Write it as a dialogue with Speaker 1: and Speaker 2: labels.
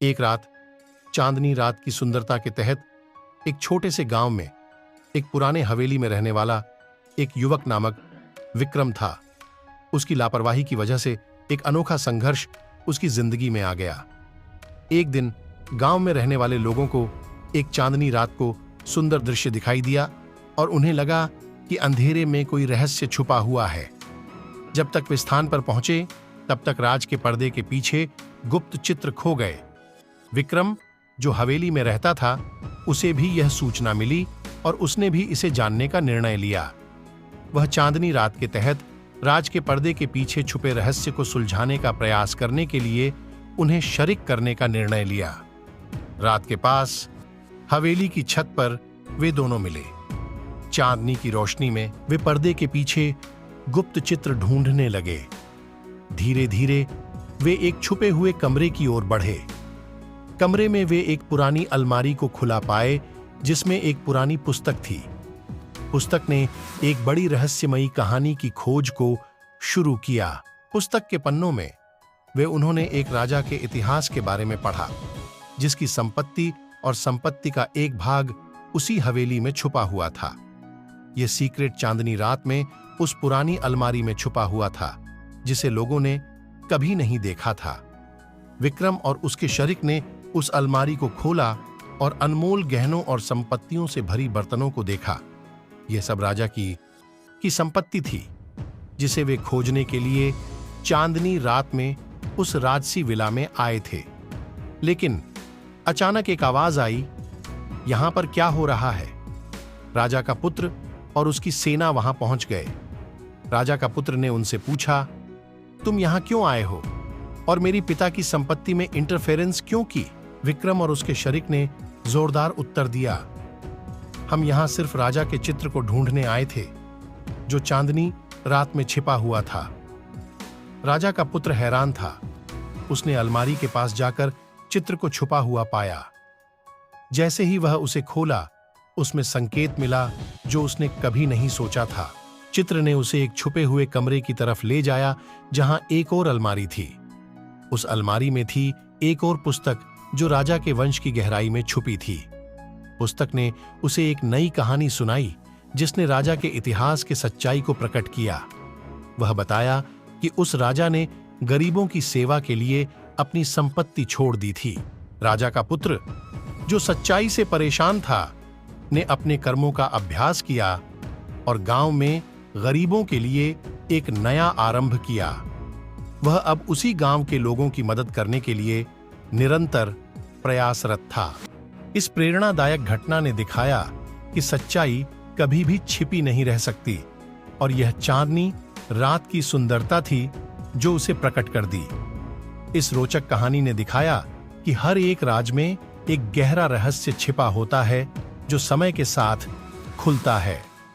Speaker 1: एक रात, चांदनी रात की सुंदरता के तहत एक छोटे से गांव में एक पुराने हवेली में रहने वाला एक युवक नामक विक्रम था। उसकी लापरवाही की वजह से एक अनोखा संघर्ष उसकी जिंदगी में आ गया। एक दिन गांव में रहने वाले लोगों को एक चांदनी रात को सुंदर दृश्य दिखाई दिया और उन्हें लगा कि अंधेरे में कोई रहस्य छुपा हुआ है। जब तक वे स्थान पर पहुंचे, तब तक राज के पर्दे के पीछे गुप्त चित्र खो गए। विक्रम, जो हवेली में रहता था, उसे भी यह सूचना मिली और उसने भी इसे जानने का निर्णय लिया। वह चांदनी रात के तहत राज के पर्दे के पीछे छुपे रहस्य को सुलझाने का प्रयास करने के लिए उन्हें शरीक करने का निर्णय लिया। रात के पास हवेली की छत पर वे दोनों मिले। चांदनी की रोशनी में वे पर्दे के पीछे गुप्त चित्र ढूंढने लगे। धीरे धीरे वे एक छुपे हुए कमरे की ओर बढ़े। कमरे में वे एक पुरानी अलमारी को खुला पाए जिसमें एक पुरानी पुस्तक थी। पुस्तक ने एक बड़ी रहस्यमयी कहानी की खोज को शुरू किया। पुस्तक के पन्नों में वे उन्होंने एक राजा के इतिहास के बारे में पढ़ा, जिसकी संपत्ति और संपत्ति का एक भाग उसी हवेली में छुपा हुआ था। यह सीक्रेट चांदनी रात में उस पुरानी अलमारी में छुपा हुआ था, जिसे लोगों ने कभी नहीं देखा था। विक्रम और उसके शरीक ने उस अलमारी को खोला और अनमोल गहनों और संपत्तियों से भरी बर्तनों को देखा। यह सब राजा की संपत्ति थी, जिसे वे खोजने के लिए चांदनी रात में उस राजसी विला में आए थे। लेकिन अचानक एक आवाज आई, यहां पर क्या हो रहा है? राजा का पुत्र और उसकी सेना वहां पहुंच गए। राजा का पुत्र ने उनसे पूछा, तुम यहां क्यों आए हो और मेरी पिता की संपत्ति में इंटरफेरेंस क्यों की? विक्रम और उसके शरीक ने जोरदार उत्तर दिया, हम यहां सिर्फ राजा के चित्र को ढूंढने आए थे, जो चांदनी रात में छिपा हुआ था। राजा का पुत्र हैरान था। उसने अलमारी के पास जाकर चित्र को छुपा हुआ पाया। जैसे ही वह उसे खोला, उसमें संकेत मिला जो उसने कभी नहीं सोचा था। चित्र ने उसे एक छुपे हुए कमरे की तरफ ले जाया, जहां एक और अलमारी थी। उस अलमारी में थी एक और पुस्तक जो राजा के वंश की गहराई में छुपी थी। पुस्तक ने उसे एक नई कहानी सुनाई, जिसने राजा के इतिहास के सच्चाई को प्रकट किया। वह बताया कि उस राजा ने गरीबों की सेवा के लिए अपनी संपत्ति छोड़ दी थी। राजा का पुत्र, जो सच्चाई से परेशान था, ने अपने कर्मों का अभ्यास किया और गांव में गरीबों के लिए एक नया आरंभ किया। वह अब उसी गांव के लोगों की मदद करने के लिए निरंतर प्रयासरत था। इस प्रेरणादायक घटना ने दिखाया कि सच्चाई कभी भी छिपी नहीं रह सकती, और यह चांदनी रात की सुंदरता थी जो उसे प्रकट कर दी। इस रोचक कहानी ने दिखाया कि हर एक राज में एक गहरा रहस्य छिपा होता है, जो समय के साथ खुलता है।